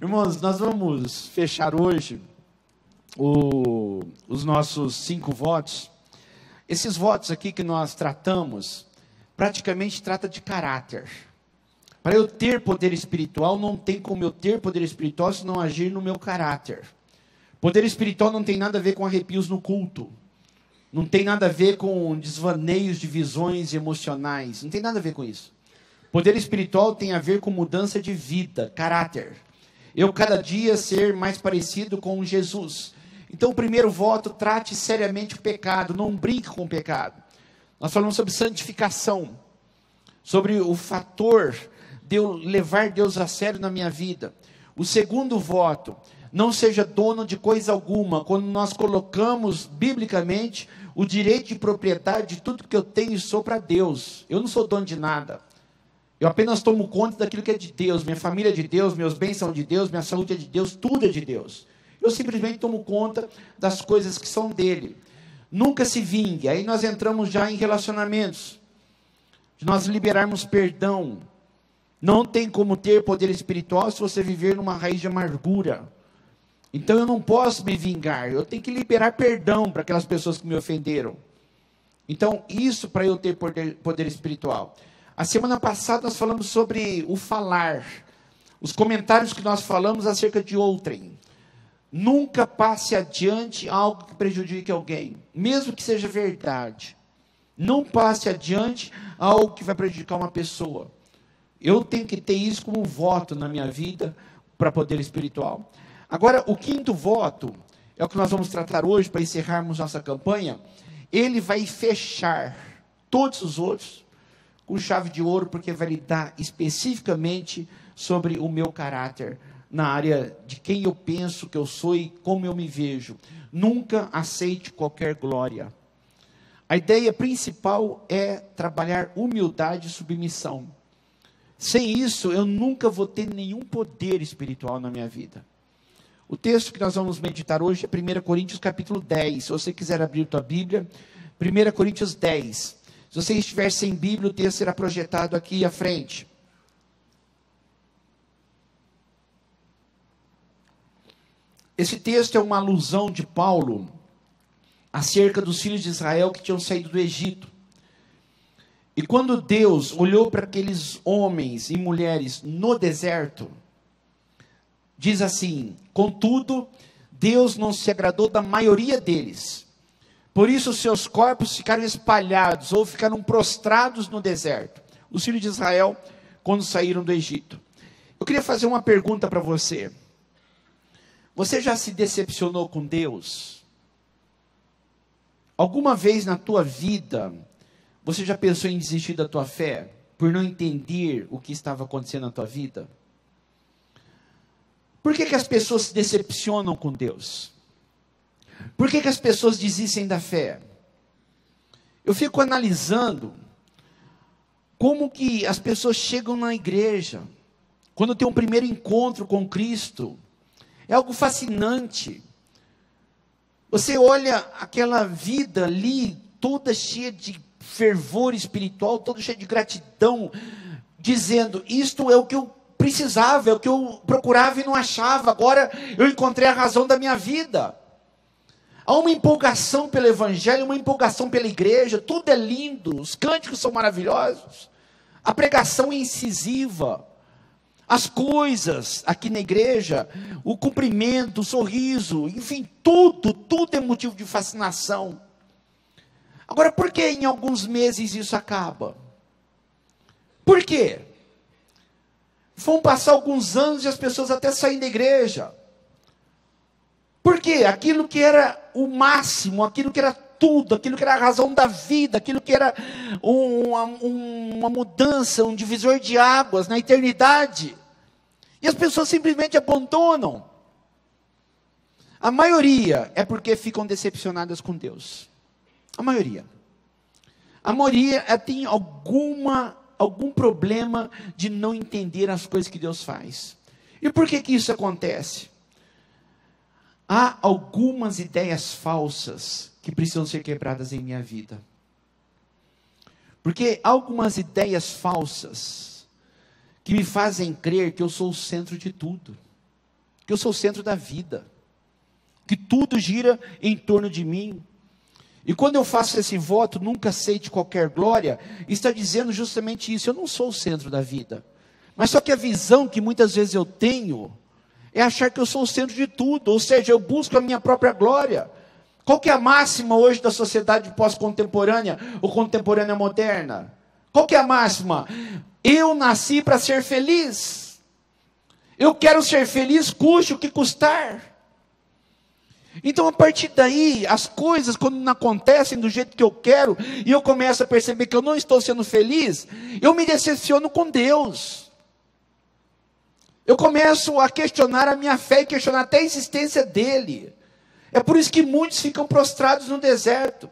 Irmãos, nós vamos fechar hoje os nossos 5 votos. Esses votos aqui que nós tratamos, praticamente trata de caráter. Para eu ter poder espiritual, não tem como eu ter poder espiritual se não agir no meu caráter. Poder espiritual não tem nada a ver com arrepios no culto. Não tem nada a ver com desvaneios de visões emocionais. Não tem nada a ver com isso. Poder espiritual tem a ver com mudança de vida, caráter. Eu cada dia ser mais parecido com Jesus. Então o primeiro voto, trate seriamente o pecado. Não brinque com o pecado. Nós falamos sobre santificação. Sobre o fator de eu levar Deus a sério na minha vida. O segundo voto, não seja dono de coisa alguma. Quando nós colocamos, biblicamente, o direito de propriedade de tudo que eu tenho e sou para Deus. Eu não sou dono de nada. Eu apenas tomo conta daquilo que é de Deus. Minha família é de Deus, meus bens são de Deus, minha saúde é de Deus, tudo é de Deus. Eu simplesmente tomo conta das coisas que são dele. Nunca se vingue. Aí nós entramos já em relacionamentos. De nós liberarmos perdão. Não tem como ter poder espiritual se você viver numa raiz de amargura. Então eu não posso me vingar. Eu tenho que liberar perdão para aquelas pessoas que me ofenderam. Então isso para eu ter poder espiritual. A semana passada nós falamos sobre o falar. Os comentários que nós falamos acerca de outrem. Nunca passe adiante algo que prejudique alguém. Mesmo que seja verdade. Não passe adiante algo que vai prejudicar uma pessoa. Eu tenho que ter isso como voto na minha vida para poder espiritual. Agora, o quinto voto, é o que nós vamos tratar hoje para encerrarmos nossa campanha. Ele vai fechar todos os outros com chave de ouro, porque vai lidar especificamente sobre o meu caráter, na área de quem eu penso que eu sou e como eu me vejo. Nunca aceite qualquer glória. A ideia principal é trabalhar humildade e submissão. Sem isso, eu nunca vou ter nenhum poder espiritual na minha vida. O texto que nós vamos meditar hoje é 1 Coríntios capítulo 10. Se você quiser abrir tua Bíblia, 1 Coríntios 10. Se você estiver sem Bíblia, o texto será projetado aqui à frente. Esse texto é uma alusão de Paulo acerca dos filhos de Israel que tinham saído do Egito. E quando Deus olhou para aqueles homens e mulheres no deserto, diz assim: contudo, Deus não se agradou da maioria deles. Por isso, seus corpos ficaram espalhados ou ficaram prostrados no deserto. Os filhos de Israel, quando saíram do Egito. Eu queria fazer uma pergunta para você. Você já se decepcionou com Deus? Alguma vez na tua vida, você já pensou em desistir da tua fé, por não entender o que estava acontecendo na tua vida? Por que as pessoas se decepcionam com Deus? Por que as pessoas desistem da fé? Eu fico analisando como que as pessoas chegam na igreja, quando tem um primeiro encontro com Cristo. É algo fascinante. Você olha aquela vida ali, toda cheia de fervor espiritual, todo cheio de gratidão, dizendo: isto é o que eu precisava, é o que eu procurava e não achava, agora eu encontrei a razão da minha vida. Há uma empolgação pelo evangelho, uma empolgação pela igreja, tudo é lindo, os cânticos são maravilhosos, a pregação é incisiva, as coisas aqui na igreja, o cumprimento, o sorriso, enfim, tudo é motivo de fascinação. Agora, por que em alguns meses isso acaba? Por quê? Vão passar alguns anos e as pessoas até saem da igreja. Por quê? Aquilo que era o máximo, aquilo que era tudo, aquilo que era a razão da vida, aquilo que era uma mudança, um divisor de águas na eternidade. E as pessoas simplesmente abandonam. A maioria é porque ficam decepcionadas com Deus. A maioria tem algum problema de não entender as coisas que Deus faz. E por que isso acontece? Há algumas ideias falsas que precisam ser quebradas em minha vida. Porque há algumas ideias falsas que me fazem crer que eu sou o centro de tudo. que eu sou o centro da vida, que tudo gira em torno de mim. E quando eu faço esse voto, nunca aceite qualquer glória, está dizendo justamente isso: eu não sou o centro da vida. Mas só que a visão que muitas vezes eu tenho é achar que eu sou o centro de tudo, ou seja, eu busco a minha própria glória. Qual que é a máxima hoje da sociedade pós-contemporânea ou contemporânea moderna? Qual que é a máxima? Eu nasci para ser feliz. Eu quero ser feliz, custe o que custar. Então, a partir daí, as coisas, quando não acontecem do jeito que eu quero, e eu começo a perceber que eu não estou sendo feliz, eu me decepciono com Deus. Eu começo a questionar a minha fé e questionar até a existência dEle. É por isso que muitos ficam prostrados no deserto.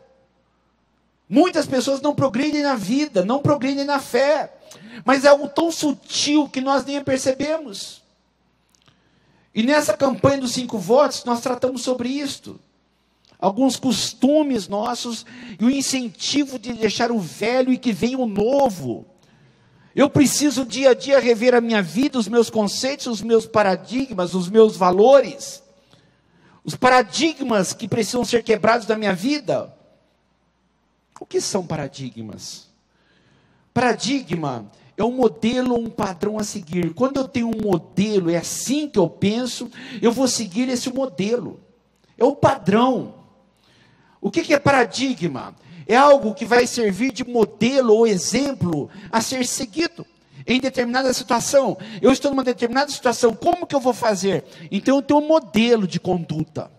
Muitas pessoas não progridem na vida, não progridem na fé. Mas é algo tão sutil que nós nem percebemos. E nessa campanha dos 5 votos, nós tratamos sobre isto. Alguns costumes nossos e o incentivo de deixar o velho e que venha o novo. Eu preciso dia a dia rever a minha vida, os meus conceitos, os meus paradigmas, os meus valores. Os paradigmas que precisam ser quebrados da minha vida. O que são paradigmas? Paradigma é um modelo, um padrão a seguir. Quando eu tenho um modelo, é assim que eu penso, eu vou seguir esse modelo. É o padrão. O que é paradigma? É algo que vai servir de modelo ou exemplo a ser seguido em determinada situação. Eu estou numa determinada situação, como que eu vou fazer? Então eu tenho um modelo de conduta.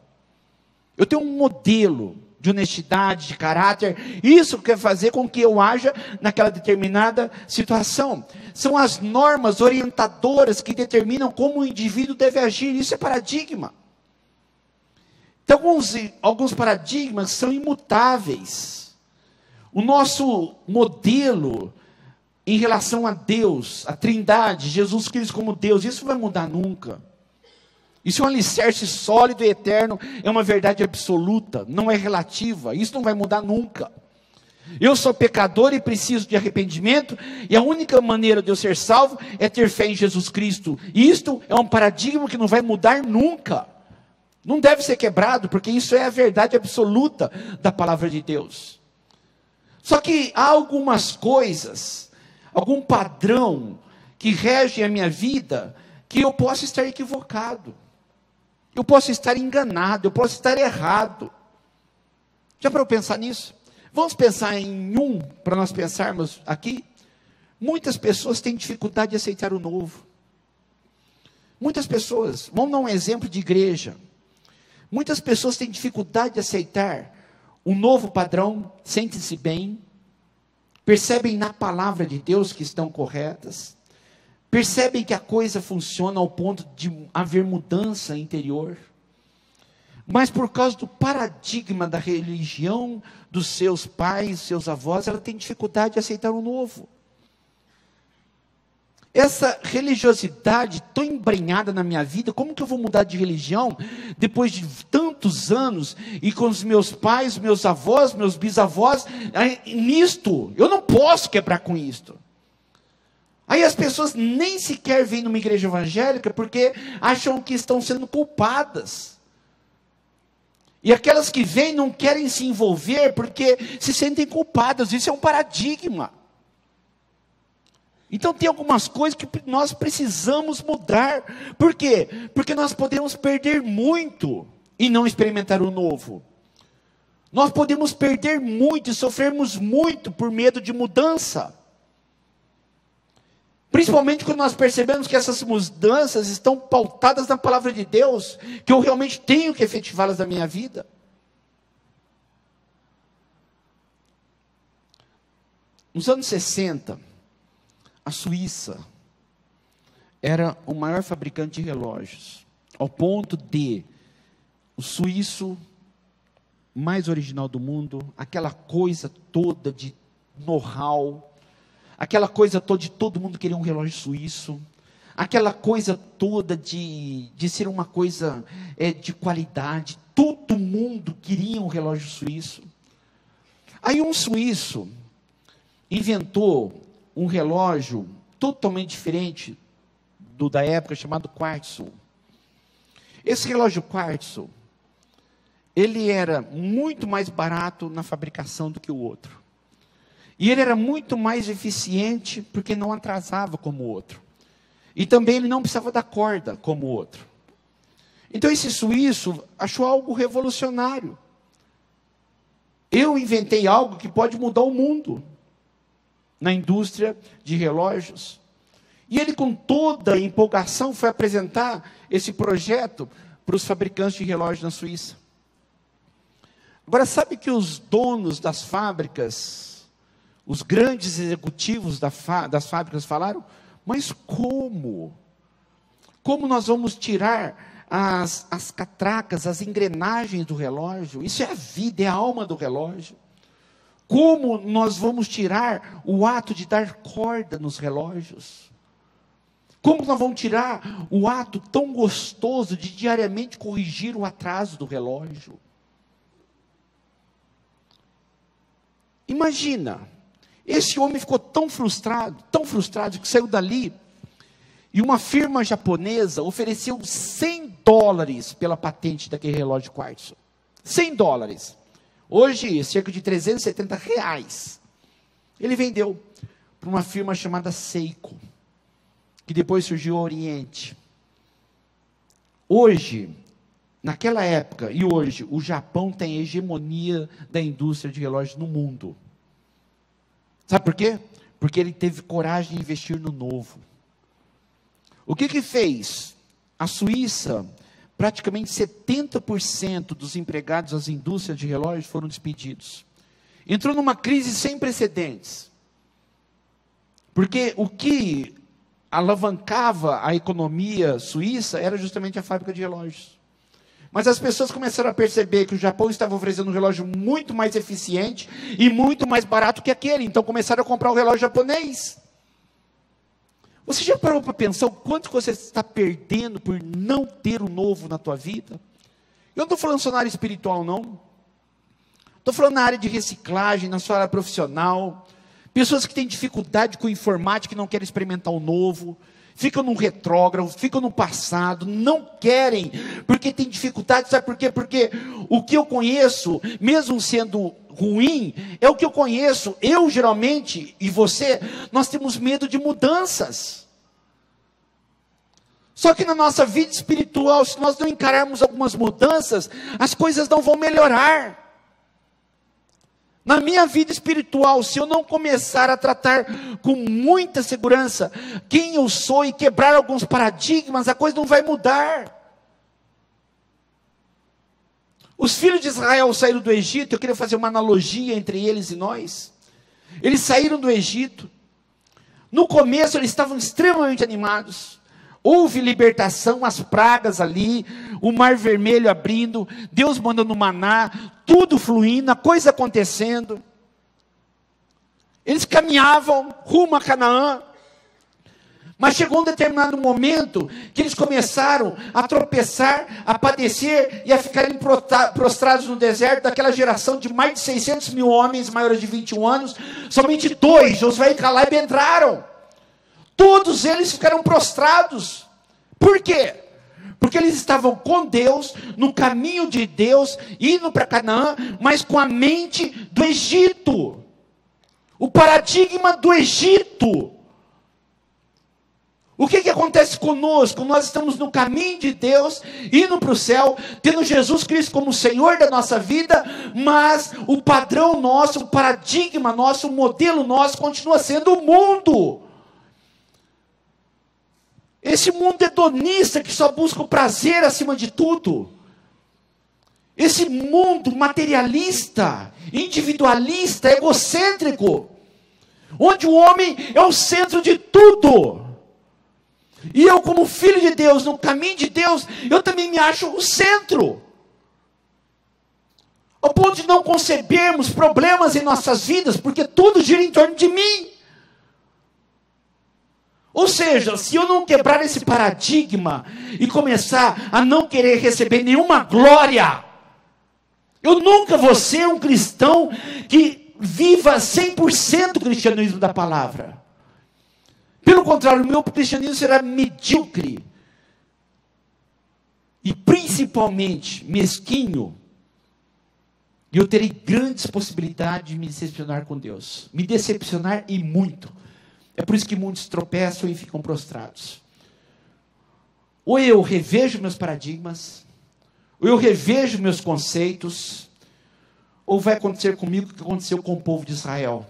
Eu tenho um modelo de honestidade, de caráter. Isso quer fazer com que eu haja naquela determinada situação. São as normas orientadoras que determinam como o indivíduo deve agir. Isso é paradigma. Então, alguns paradigmas são imutáveis. O nosso modelo em relação a Deus, a Trindade, Jesus Cristo como Deus, isso não vai mudar nunca. Isso é um alicerce sólido e eterno, é uma verdade absoluta, não é relativa, isso não vai mudar nunca. Eu sou pecador e preciso de arrependimento, e a única maneira de eu ser salvo é ter fé em Jesus Cristo. E isto é um paradigma que não vai mudar nunca. Não deve ser quebrado, porque isso é a verdade absoluta da palavra de Deus. Só que há algumas coisas, algum padrão que rege a minha vida, que eu posso estar equivocado. Eu posso estar enganado, eu posso estar errado. Já para eu pensar nisso? Vamos pensar em para nós pensarmos aqui. Muitas pessoas têm dificuldade de aceitar o novo. Muitas pessoas, vamos dar um exemplo de igreja. Muitas pessoas têm dificuldade de aceitar o novo padrão, sentem-se bem, percebem na palavra de Deus que estão corretas, percebem que a coisa funciona ao ponto de haver mudança interior, mas por causa do paradigma da religião dos seus pais, seus avós, ela tem dificuldade de aceitar o novo. Essa religiosidade tão embrenhada na minha vida, como que eu vou mudar de religião depois de tantos anos e com os meus pais, meus avós, meus bisavós, nisto? Eu não posso quebrar com isto. Aí as pessoas nem sequer vêm numa igreja evangélica porque acham que estão sendo culpadas. E aquelas que vêm não querem se envolver porque se sentem culpadas. Isso é um paradigma. Então tem algumas coisas que nós precisamos mudar. Por quê? Porque nós podemos perder muito e não experimentar o novo. Nós podemos perder muito e sofrermos muito por medo de mudança. Principalmente quando nós percebemos que essas mudanças estão pautadas na palavra de Deus, que eu realmente tenho que efetivá-las na minha vida. Nos anos 60, a Suíça era o maior fabricante de relógios, ao ponto de o suíço mais original do mundo, aquela coisa toda de know-how, aquela coisa toda de todo mundo querer um relógio suíço, aquela coisa toda de ser uma coisa de qualidade, todo mundo queria um relógio suíço. Aí um suíço inventou um relógio totalmente diferente do da época, chamado Quartzo. Esse relógio quartzo, ele era muito mais barato na fabricação do que o outro. E ele era muito mais eficiente porque não atrasava como o outro. E também ele não precisava da corda como o outro. Então esse suíço achou algo revolucionário. Eu inventei algo que pode mudar o mundo na indústria de relógios. E ele, com toda a empolgação, foi apresentar esse projeto para os fabricantes de relógios na Suíça. Agora, sabe que os donos das fábricas, os grandes executivos das fábricas falaram? Mas como? Como nós vamos tirar as catracas, as engrenagens do relógio? Isso é a vida, é a alma do relógio. Como nós vamos tirar o ato de dar corda nos relógios? Como nós vamos tirar o ato tão gostoso de diariamente corrigir o atraso do relógio? Imagina, esse homem ficou tão frustrado, que saiu dali, e uma firma japonesa ofereceu $100 pela patente daquele relógio quartzo. $100. Hoje, cerca de R$370. Ele vendeu para uma firma chamada Seiko, que depois surgiu o Oriente. Hoje, naquela época e hoje, o Japão tem a hegemonia da indústria de relógios no mundo. Sabe por quê? Porque ele teve coragem de investir no novo. O que fez? A Suíça, praticamente 70% dos empregados das indústrias de relógios foram despedidos. Entrou numa crise sem precedentes. Porque o que alavancava a economia suíça era justamente a fábrica de relógios. Mas as pessoas começaram a perceber que o Japão estava oferecendo um relógio muito mais eficiente e muito mais barato que aquele. Então começaram a comprar o relógio japonês. Você já parou para pensar o quanto você está perdendo por não ter o novo na tua vida? Eu não estou falando só na área espiritual, não. Estou falando na área de reciclagem, na sua área profissional. Pessoas que têm dificuldade com informática, que não querem experimentar o novo. Ficam no retrógrado, ficam no passado, não querem, porque tem dificuldade. Sabe por quê? Porque o que eu conheço, mesmo sendo ruim, é o que eu conheço. Eu, geralmente, e você, nós temos medo de mudanças. Só que na nossa vida espiritual, se nós não encararmos algumas mudanças, as coisas não vão melhorar. Na minha vida espiritual, se eu não começar a tratar com muita segurança quem eu sou e quebrar alguns paradigmas, a coisa não vai mudar. Os filhos de Israel saíram do Egito, eu queria fazer uma analogia entre eles e nós. Eles saíram do Egito. No começo eles estavam extremamente animados. Houve libertação, as pragas ali, o mar vermelho abrindo, Deus mandando maná, tudo fluindo, a coisa acontecendo. Eles caminhavam rumo a Canaã. Mas chegou um determinado momento que eles começaram a tropeçar, a padecer e a ficarem prostrados no deserto. Daquela geração de mais de 600 mil homens maiores de 21 anos, somente 2, Josué e Caleb, entraram. Todos eles ficaram prostrados. Por quê? Porque eles estavam com Deus, no caminho de Deus, indo para Canaã, mas com a mente do Egito. O paradigma do Egito. O que acontece conosco? Nós estamos no caminho de Deus, indo para o céu, tendo Jesus Cristo como Senhor da nossa vida, mas o padrão nosso, o paradigma nosso, o modelo nosso continua sendo o mundo. Esse mundo hedonista que só busca o prazer acima de tudo. Esse mundo materialista, individualista, egocêntrico, onde o homem é o centro de tudo. E eu, como filho de Deus, no caminho de Deus, eu também me acho o centro. Ao ponto de não concebermos problemas em nossas vidas, porque tudo gira em torno de mim. Ou seja, se eu não quebrar esse paradigma e começar a não querer receber nenhuma glória, eu nunca vou ser um cristão que viva 100% o cristianismo da palavra. Pelo contrário, o meu cristianismo será medíocre. e principalmente mesquinho, eu terei grandes possibilidades de me decepcionar com Deus. Me decepcionar e muito. É por isso que muitos tropeçam e ficam prostrados. Ou eu revejo meus paradigmas, ou eu revejo meus conceitos, ou vai acontecer comigo o que aconteceu com o povo de Israel,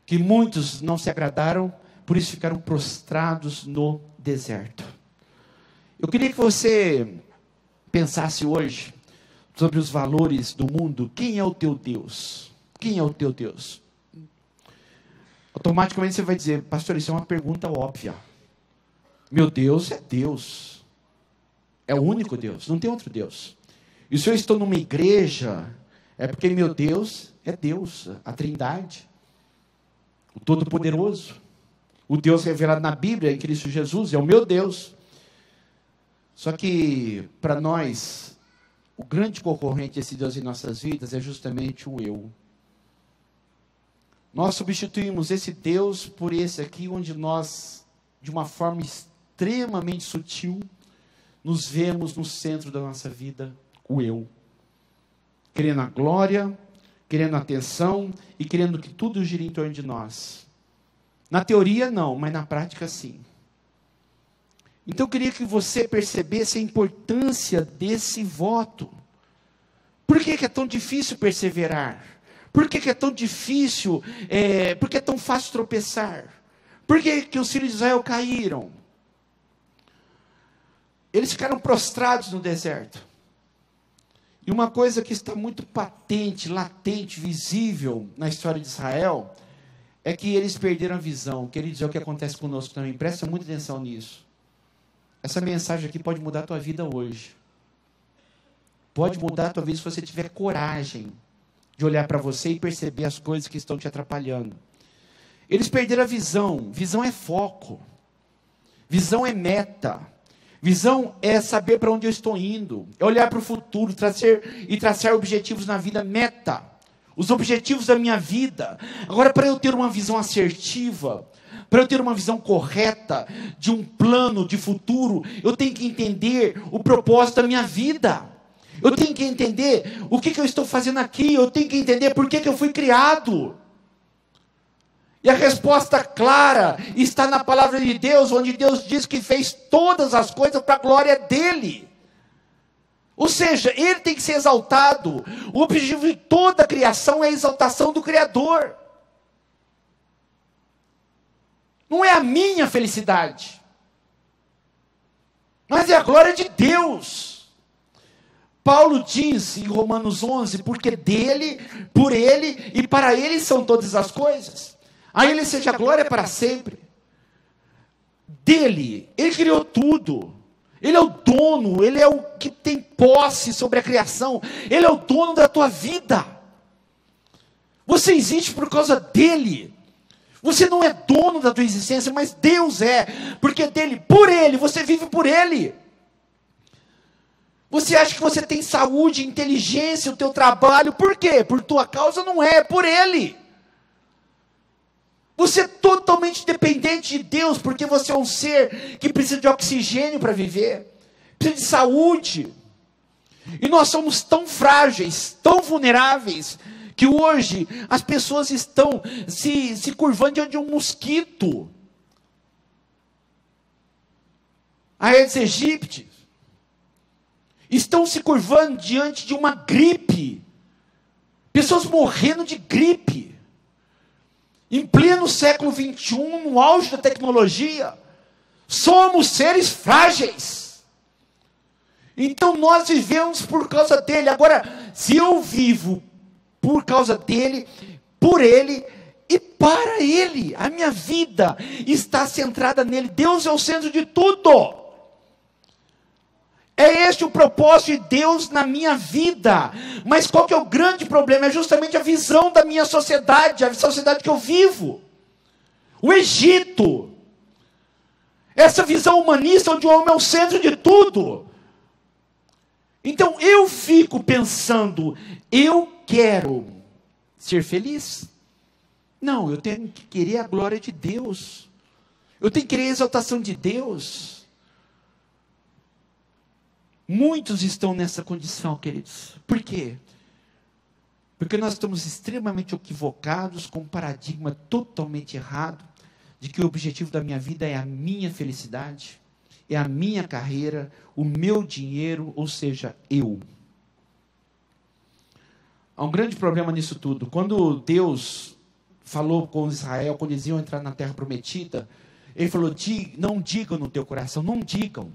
que muitos não se agradaram, por isso ficaram prostrados no deserto. Eu queria que você pensasse hoje sobre os valores do mundo. Quem é o teu Deus? Quem é o teu Deus? Automaticamente você vai dizer, pastor, isso é uma pergunta óbvia. Meu Deus é Deus. É o único Deus, não tem outro Deus. E se eu estou numa igreja, é porque meu Deus é Deus, a Trindade, o Todo-Poderoso. O Deus revelado na Bíblia, em Cristo Jesus, é o meu Deus. Só que, para nós, o grande concorrente desse Deus em nossas vidas é justamente o eu. Nós substituímos esse Deus por esse aqui, onde nós, de uma forma extremamente sutil, nos vemos no centro da nossa vida, o eu. Querendo a glória, querendo a atenção e querendo que tudo gire em torno de nós. Na teoria não, mas na prática sim. Então eu queria que você percebesse a importância desse voto. Por que é tão difícil perseverar? Por que é tão difícil, por que é tão fácil tropeçar? Por que os filhos de Israel caíram? Eles ficaram prostrados no deserto. E uma coisa que está muito patente, latente, visível na história de Israel, é que eles perderam a visão. Queridos, é o que acontece conosco também. Presta muita atenção nisso. Essa mensagem aqui pode mudar a tua vida hoje. Pode mudar a tua vida se você tiver coragem de olhar para você e perceber as coisas que estão te atrapalhando. Eles perderam a visão. Visão é foco. Visão é meta. Visão é saber para onde eu estou indo. É olhar para o futuro, traçar objetivos na vida, meta. Os objetivos da minha vida. Agora, para eu ter uma visão assertiva, para eu ter uma visão correta de um plano de futuro, eu tenho que entender o propósito da minha vida. Eu tenho que entender o que eu estou fazendo aqui. Eu tenho que entender por que eu fui criado. E a resposta clara está na palavra de Deus, onde Deus diz que fez todas as coisas para a glória dele. Ou seja, ele tem que ser exaltado. O objetivo de toda a criação é a exaltação do Criador. Não é a minha felicidade, mas é a glória de Deus. Paulo diz em Romanos 11, porque dele, por ele e para ele são todas as coisas. A ele seja a glória para sempre. Dele, ele criou tudo. Ele é o dono, ele é o que tem posse sobre a criação. Ele é o dono da tua vida. Você existe por causa dele. Você não é dono da tua existência, mas Deus é. Porque dele, por ele, você vive por ele. Você acha que você tem saúde, inteligência, o teu trabalho, por quê? Por tua causa não é por ele. Você é totalmente dependente de Deus, porque você é um ser que precisa de oxigênio para viver, precisa de saúde. E nós somos tão frágeis, tão vulneráveis, que hoje as pessoas estão se curvando diante de um mosquito. Aedes aegypti. Estão se curvando diante de uma gripe. Pessoas morrendo de gripe. Em pleno século XXI, no auge da tecnologia, somos seres frágeis. Então nós vivemos por causa dele. Agora, se eu vivo por causa dele, por ele e para ele, a minha vida está centrada nele. Deus é o centro de tudo. É este o propósito de Deus na minha vida. Mas qual que é o grande problema? É justamente a visão da minha sociedade, a sociedade que eu vivo. O Egito. Essa visão humanista onde o homem é o centro de tudo. Então eu fico pensando, eu quero ser feliz? Não, eu tenho que querer a glória de Deus. Eu tenho que querer a exaltação de Deus. Muitos estão nessa condição, queridos. Por quê? Porque nós estamos extremamente equivocados, com um paradigma totalmente errado, de que o objetivo da minha vida é a minha felicidade, é a minha carreira, o meu dinheiro, ou seja, eu. Há um grande problema nisso tudo. Quando Deus falou com Israel, quando eles iam entrar na terra prometida, Ele falou, não digam no teu coração, não digam.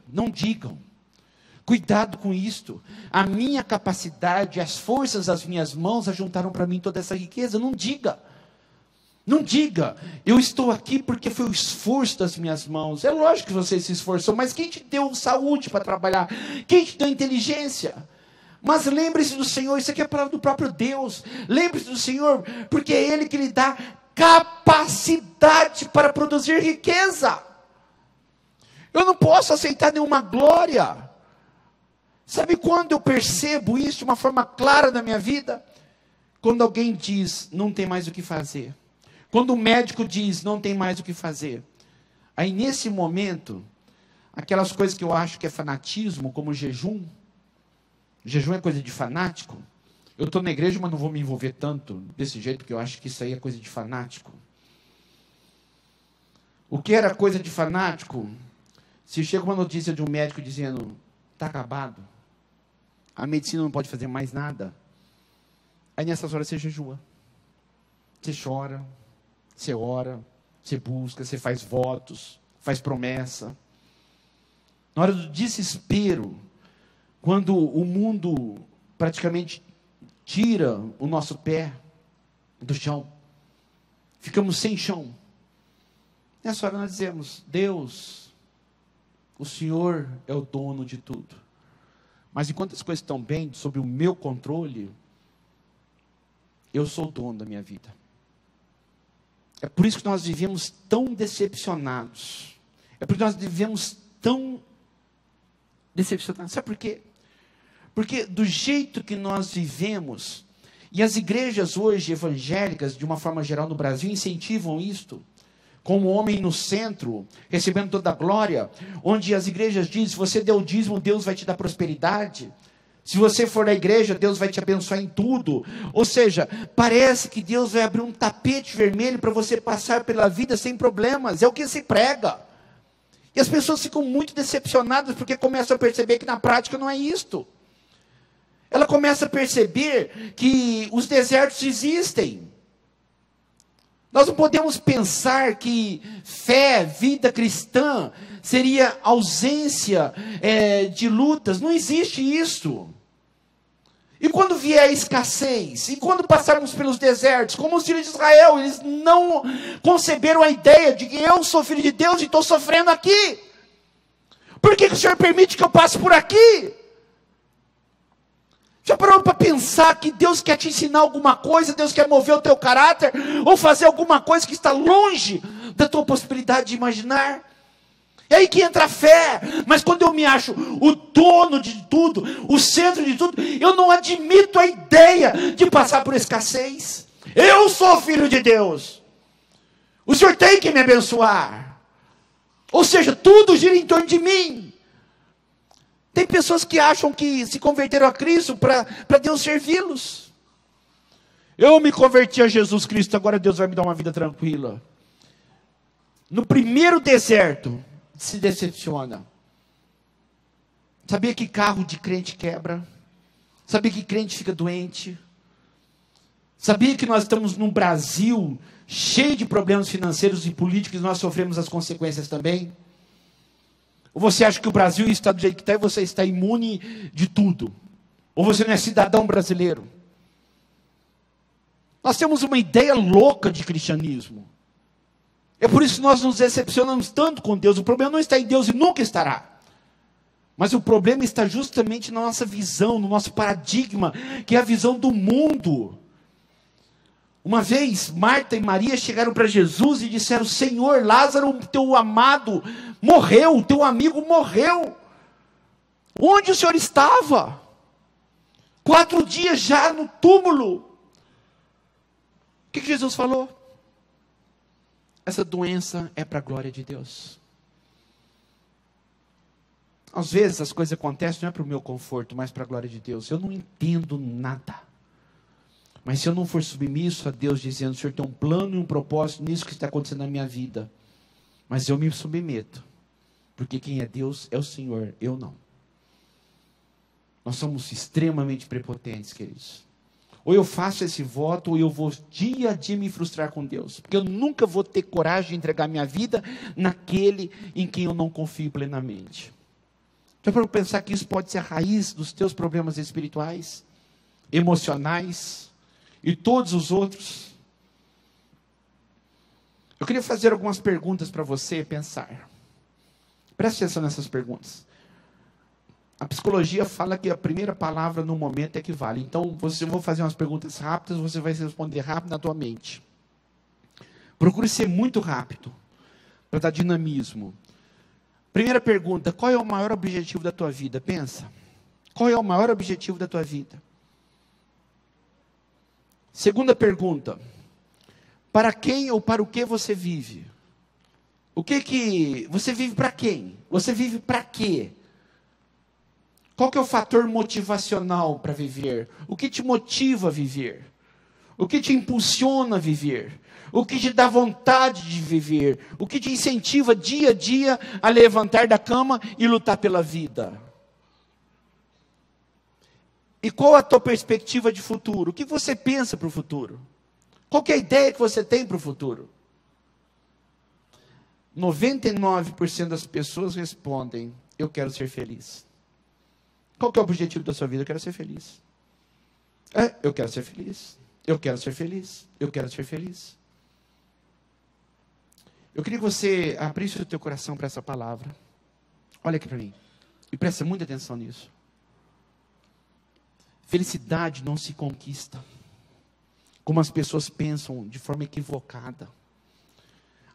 Cuidado com isto. A minha capacidade, as forças das minhas mãos ajuntaram para mim toda essa riqueza. Não diga. Não diga. Eu estou aqui porque foi o esforço das minhas mãos. É lógico que você se esforçou, mas quem te deu saúde para trabalhar? Quem te deu inteligência? Mas lembre-se do Senhor, isso aqui é a palavra do próprio Deus. Lembre-se do Senhor, porque é Ele que lhe dá capacidade para produzir riqueza. Eu não posso aceitar nenhuma glória. Sabe quando eu percebo isso de uma forma clara na minha vida? Quando alguém diz, não tem mais o que fazer. Quando o médico diz, não tem mais o que fazer. Aí nesse momento, aquelas coisas que eu acho que é fanatismo, como jejum é coisa de fanático. Eu estou na igreja, mas não vou me envolver tanto desse jeito, porque eu acho que isso aí é coisa de fanático. O que era coisa de fanático? Se chega uma notícia de um médico dizendo, está acabado, a medicina não pode fazer mais nada, aí nessas horas você jejua, você chora, você ora, você busca, você faz votos, faz promessa. Na hora do desespero, quando o mundo praticamente tira o nosso pé do chão, ficamos sem chão, nessa hora nós dizemos, Deus, o Senhor é o dono de tudo. Mas enquanto as coisas estão bem, sob o meu controle, eu sou o dono da minha vida. É por isso que nós vivemos tão decepcionados. É por isso que nós vivemos tão decepcionados. Sabe por quê? Porque do jeito que nós vivemos, e as igrejas hoje evangélicas, de uma forma geral no Brasil, incentivam isto, com o homem no centro, recebendo toda a glória, onde as igrejas dizem, se você der o dízimo, Deus vai te dar prosperidade. Se você for na igreja, Deus vai te abençoar em tudo. Ou seja, parece que Deus vai abrir um tapete vermelho para você passar pela vida sem problemas. É o que se prega. E as pessoas ficam muito decepcionadas, porque começam a perceber que na prática não é isto. Ela começa a perceber que os desertos existem. Nós não podemos pensar que fé, vida cristã, seria ausência de lutas. Não existe isso. E quando vier a escassez, e quando passarmos pelos desertos, como os filhos de Israel, eles não conceberam a ideia de que eu sou filho de Deus e estou sofrendo aqui. Por que o Senhor permite que eu passe por aqui? Já parou para pensar que Deus quer te ensinar alguma coisa, Deus quer mover o teu caráter, ou fazer alguma coisa que está longe da tua possibilidade de imaginar? É aí que entra a fé. Mas quando eu me acho o dono de tudo, o centro de tudo, eu não admito a ideia de passar por escassez. Eu sou filho de Deus. O Senhor tem que me abençoar. Ou seja, tudo gira em torno de mim. Tem pessoas que acham que se converteram a Cristo para Deus servi-los. Eu me converti a Jesus Cristo, agora Deus vai me dar uma vida tranquila. No primeiro deserto, se decepciona. Sabia que carro de crente quebra? Sabia que crente fica doente? Sabia que nós estamos num Brasil cheio de problemas financeiros e políticos e nós sofremos as consequências também? Ou você acha que o Brasil está do jeito que está e você está imune de tudo? Ou você não é cidadão brasileiro? Nós temos uma ideia louca de cristianismo. É por isso que nós nos decepcionamos tanto com Deus. O problema não está em Deus e nunca estará. Mas o problema está justamente na nossa visão, no nosso paradigma, que é a visão do mundo. Uma vez, Marta e Maria chegaram para Jesus e disseram, Senhor, Lázaro, teu amado, morreu, teu amigo morreu. Onde o Senhor estava? 4 dias já no túmulo. O que Jesus falou? Essa doença é para a glória de Deus. Às vezes as coisas acontecem não é para o meu conforto, mas para a glória de Deus. Eu não entendo nada. Mas se eu não for submisso a Deus, dizendo, o Senhor tem um plano e um propósito nisso que está acontecendo na minha vida. Mas eu me submeto. Porque quem é Deus é o Senhor, eu não. Nós somos extremamente prepotentes, queridos. Ou eu faço esse voto, ou eu vou dia a dia me frustrar com Deus. Porque eu nunca vou ter coragem de entregar minha vida naquele em quem eu não confio plenamente. Então, para eu pensar que isso pode ser a raiz dos teus problemas espirituais, emocionais e todos os outros. Eu queria fazer algumas perguntas para você pensar. Preste atenção nessas perguntas. A psicologia fala que a primeira palavra no momento é que vale. Então, eu vou fazer umas perguntas rápidas, você vai responder rápido na tua mente. Procure ser muito rápido, para dar dinamismo. Primeira pergunta, qual é o maior objetivo da tua vida? Pensa. Qual é o maior objetivo da tua vida? Segunda pergunta, para quem ou para o que você vive? Você vive para quem? Você vive para quê? Qual que é o fator motivacional para viver? O que te motiva a viver? O que te impulsiona a viver? O que te dá vontade de viver? O que te incentiva dia a dia a levantar da cama e lutar pela vida? E qual a tua perspectiva de futuro? O que você pensa para o futuro? Qual que é a ideia que você tem para o futuro? 99% das pessoas respondem, eu quero ser feliz. Qual que é o objetivo da sua vida? Eu quero ser feliz. Eu quero ser feliz. Eu quero ser feliz. Eu quero ser feliz. Eu queria que você abrisse o teu coração para essa palavra. Olha aqui para mim. E presta muita atenção nisso. Felicidade não se conquista. Como as pessoas pensam de forma equivocada.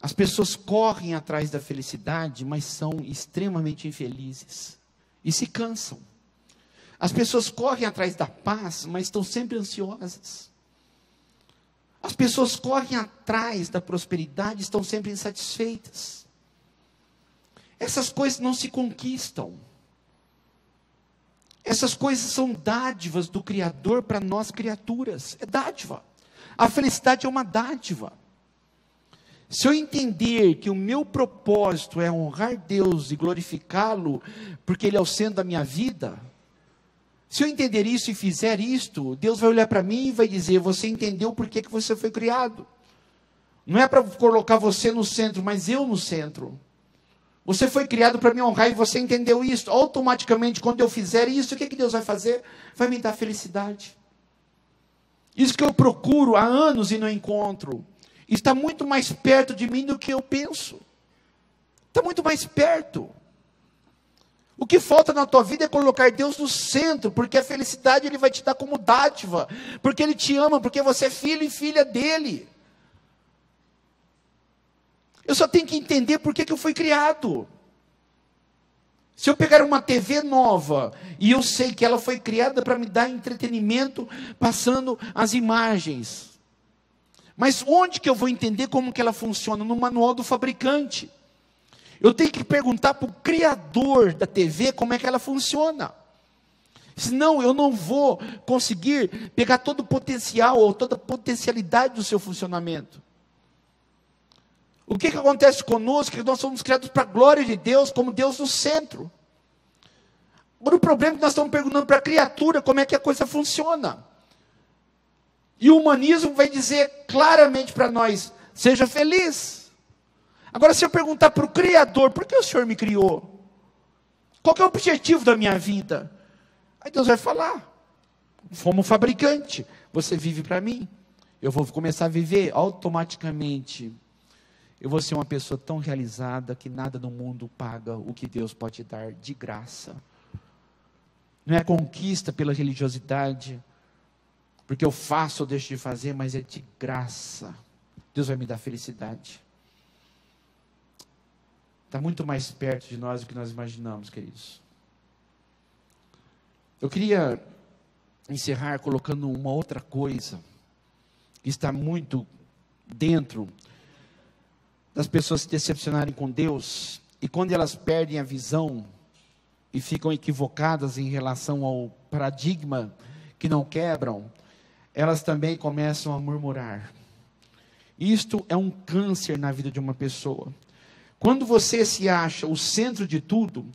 As pessoas correm atrás da felicidade, mas são extremamente infelizes. E se cansam. As pessoas correm atrás da paz, mas estão sempre ansiosas. As pessoas correm atrás da prosperidade, estão sempre insatisfeitas. Essas coisas não se conquistam. Essas coisas são dádivas do Criador para nós criaturas. É dádiva. A felicidade é uma dádiva. Se eu entender que o meu propósito é honrar Deus e glorificá-lo, porque Ele é o centro da minha vida, se eu entender isso e fizer isto, Deus vai olhar para mim e vai dizer, você entendeu por que você foi criado. Não é para colocar você no centro, mas eu no centro. Você foi criado para me honrar e você entendeu isso. Automaticamente, quando eu fizer isso, o que Deus vai fazer? Vai me dar felicidade. Isso que eu procuro há anos e não encontro. Está muito mais perto de mim do que eu penso. Está muito mais perto. O que falta na tua vida é colocar Deus no centro, porque a felicidade Ele vai te dar como dádiva, porque Ele te ama, porque você é filho e filha dEle. Eu só tenho que entender por que eu fui criado. Se eu pegar uma TV nova, e eu sei que ela foi criada para me dar entretenimento, passando as imagens. Mas onde que eu vou entender como que ela funciona? No manual do fabricante. Eu tenho que perguntar para o criador da TV como é que ela funciona. Senão eu não vou conseguir pegar todo o potencial ou toda a potencialidade do seu funcionamento. O que acontece conosco? Que nós somos criados para a glória de Deus, como Deus no centro. Agora o problema é que nós estamos perguntando para a criatura como é que a coisa funciona. E o humanismo vai dizer claramente para nós, seja feliz. Agora se eu perguntar para o Criador, por que o Senhor me criou? Qual que é o objetivo da minha vida? Aí Deus vai falar, como fabricante, você vive para mim. Eu vou começar a viver automaticamente. Eu vou ser uma pessoa tão realizada que nada no mundo paga o que Deus pode dar de graça. Não é conquista pela religiosidade, porque eu faço ou deixo de fazer, mas é de graça. Deus vai me dar felicidade. Está muito mais perto de nós do que nós imaginamos, queridos. Eu queria encerrar colocando uma outra coisa, que está muito dentro das pessoas se decepcionarem com Deus, e quando elas perdem a visão e ficam equivocadas em relação ao paradigma que não quebram, elas também começam a murmurar. Isto é um câncer na vida de uma pessoa. Quando você se acha o centro de tudo,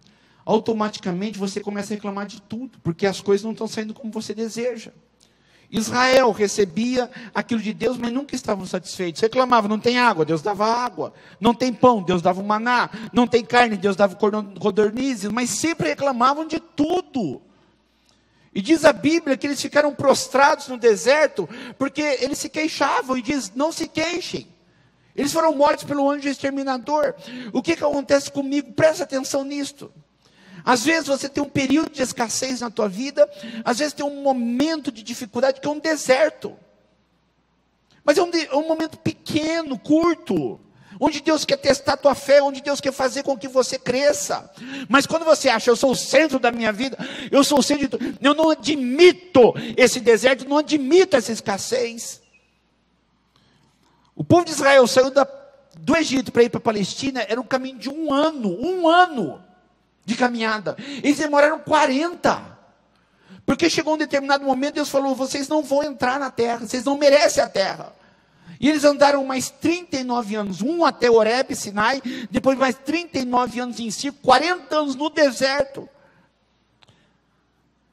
automaticamente você começa a reclamar de tudo, porque as coisas não estão saindo como você deseja. Israel recebia aquilo de Deus, mas nunca estavam satisfeitos. Reclamavam, não tem água, Deus dava água. Não tem pão, Deus dava o maná. Não tem carne, Deus dava codornizes. Mas sempre reclamavam de tudo. E diz a Bíblia que eles ficaram prostrados no deserto, porque eles se queixavam, e diz, não se queixem. Eles foram mortos pelo anjo exterminador. O que acontece comigo? Presta atenção nisto. Às vezes você tem um período de escassez na tua vida, às vezes tem um momento de dificuldade que é um deserto. Mas é um momento pequeno, curto, onde Deus quer testar a tua fé, onde Deus quer fazer com que você cresça. Mas quando você acha, eu sou o centro da minha vida, eu sou o centro de tudo, eu não admito esse deserto, não admito essa escassez. O povo de Israel saiu do Egito para ir para a Palestina, era um caminho de um ano de caminhada. Eles demoraram 40. Porque chegou um determinado momento, Deus falou, vocês não vão entrar na terra, vocês não merecem a terra. E eles andaram mais 39 anos, um até Horebe, Sinai, depois mais 39 anos em si, 40 anos no deserto.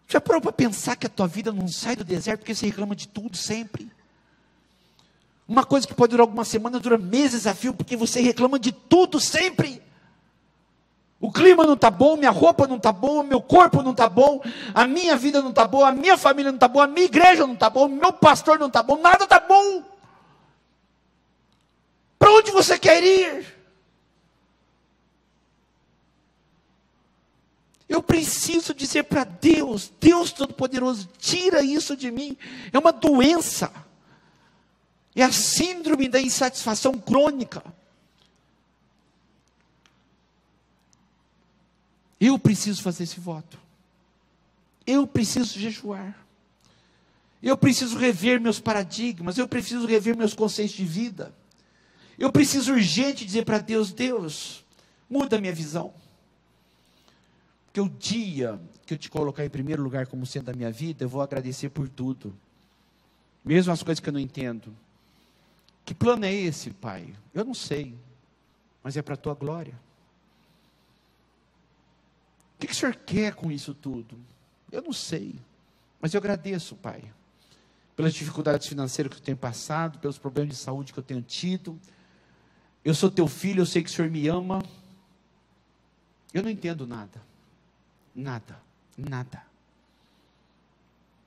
Já parou para pensar que a tua vida não sai do deserto porque você reclama de tudo sempre? Uma coisa que pode durar algumas semanas, dura meses a fio, porque você reclama de tudo sempre. O clima não está bom, minha roupa não está boa, meu corpo não está bom, a minha vida não está boa, a minha família não está boa, a minha igreja não está boa, meu pastor não está bom, nada está bom. Para onde você quer ir? Eu preciso dizer para Deus, Deus Todo-Poderoso, tira isso de mim. É uma doença. É a síndrome da insatisfação crônica. Eu preciso fazer esse voto. Eu preciso jejuar. Eu preciso rever meus paradigmas. Eu preciso rever meus conceitos de vida. Eu preciso urgente dizer para Deus, Deus, muda a minha visão. Porque o dia que eu te colocar em primeiro lugar como sendo da minha vida, eu vou agradecer por tudo. Mesmo as coisas que eu não entendo. Que plano é esse, Pai? Eu não sei. Mas é para a tua glória. O que o Senhor quer com isso tudo? Eu não sei, mas eu agradeço, Pai, pelas dificuldades financeiras que eu tenho passado, pelos problemas de saúde que eu tenho tido. Eu sou teu filho, eu sei que o Senhor me ama. Eu não entendo nada, nada.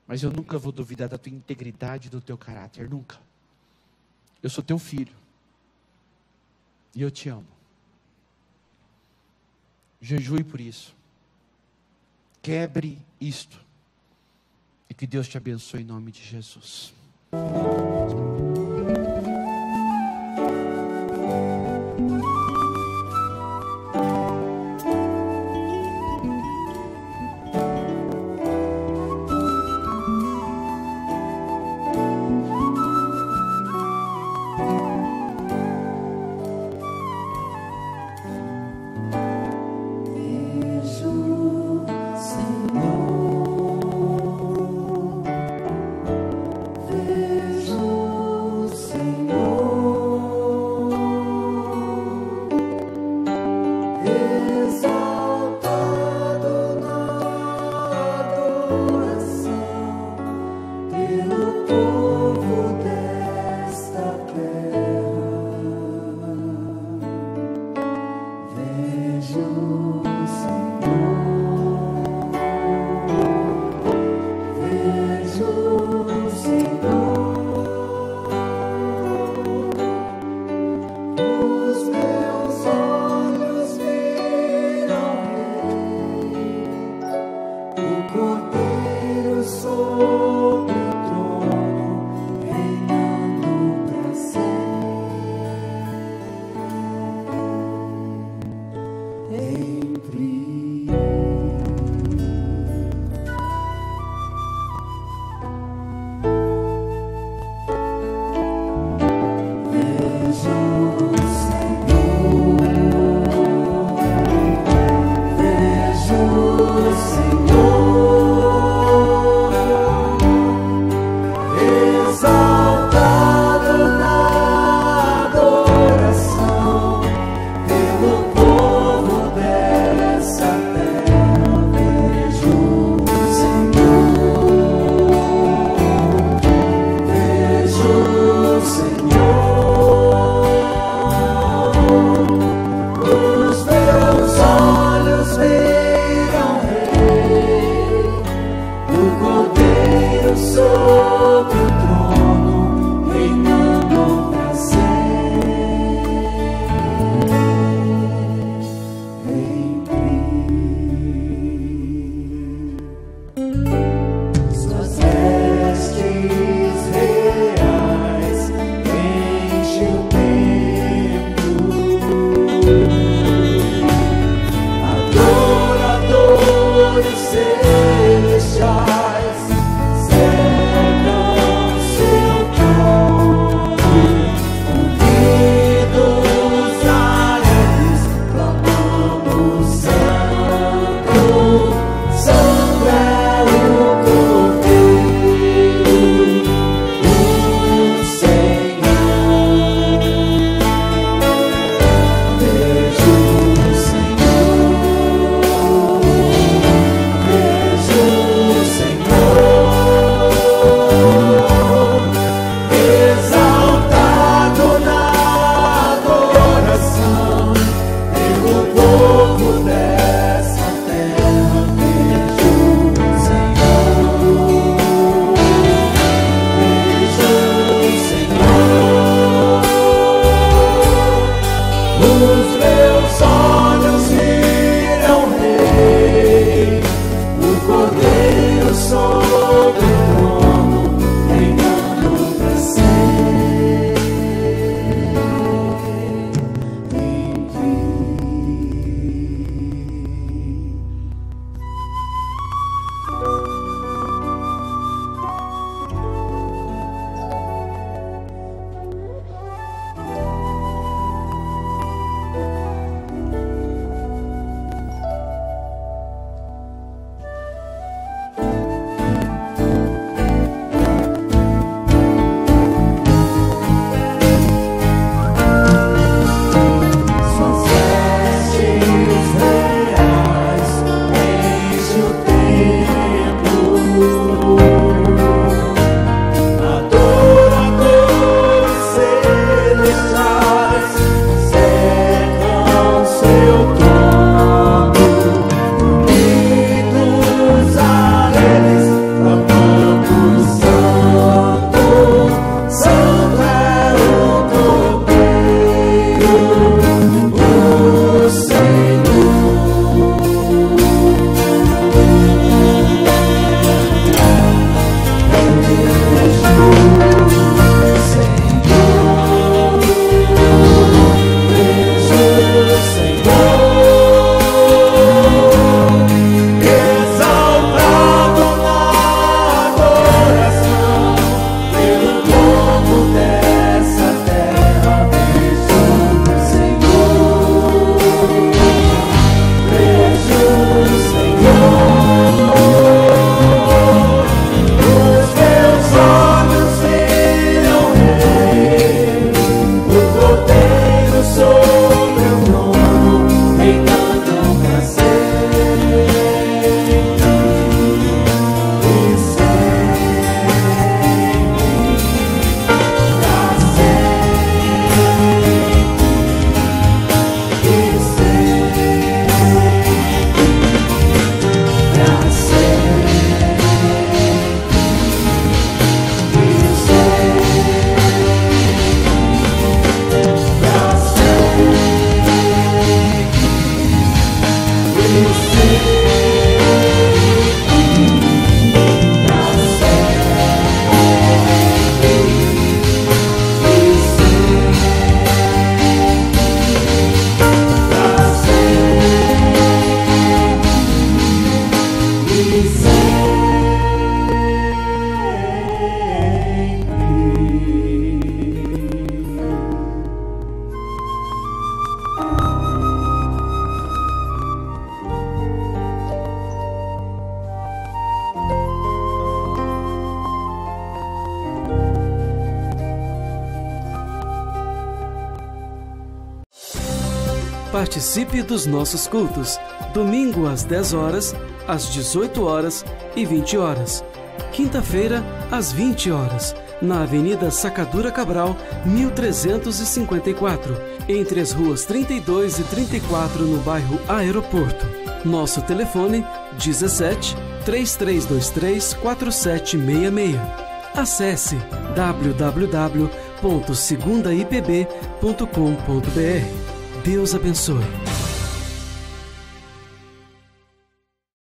Mas eu nunca vou duvidar da tua integridade e do teu caráter, nunca. Eu sou teu filho, e eu te amo. Jejue por isso. Quebre isto. E que Deus te abençoe em nome de Jesus. Senhor, vejo Participe dos nossos cultos, domingo às 10 horas, às 18 horas e 20 horas. Quinta-feira, às 20 horas, na Avenida Sacadura Cabral, 1354, entre as ruas 32 e 34, no bairro Aeroporto. Nosso telefone, 17 3323 4766. Acesse www.segundaipb.com.br. Deus abençoe.